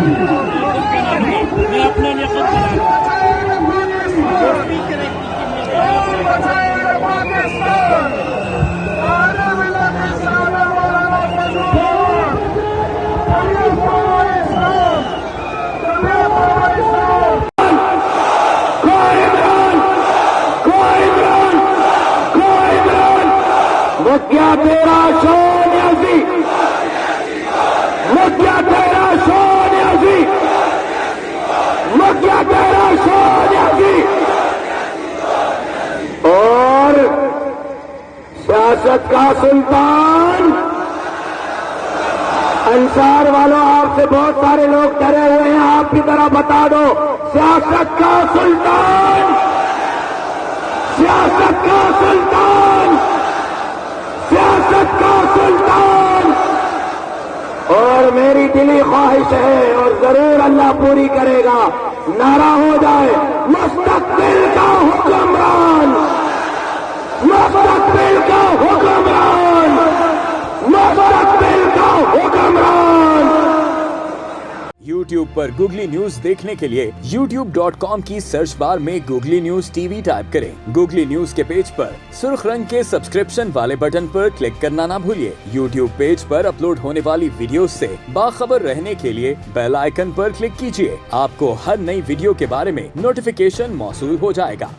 मैं अपने लिए खुद बना रहा क्या तेरा सोनियाजी, क्या तेरा सोनियाजी, क्या तेरा सोनियाजी। और सियासत का सुल्तान, अंसार वालों आपसे बहुत सारे लोग डरे हुए हैं, आपकी तरह बता दो, सियासत का सुल्तान, सियासत का सुल्तान, सियासत का सुल्तान। और मेरी दिली ख्वाहिश है और जरूर अल्लाह पूरी करेगा, नारा हो जाए मुस्तकबिल का हुक्मरान, मुस्तकबिल का हुक्मरान, मुस्तकबिल का हुक्मरान। YouTube पर गूगली न्यूज देखने के लिए youtube.com की सर्च बार में गूगली न्यूज टीवी टाइप करें। गूगली न्यूज के पेज पर सुर्ख रंग के सब्सक्रिप्शन वाले बटन पर क्लिक करना ना भूलिए। YouTube पेज पर अपलोड होने वाली वीडियो से बाखबर रहने के लिए बेल आइकन पर क्लिक कीजिए। आपको हर नई वीडियो के बारे में नोटिफिकेशन मौसूल हो जाएगा।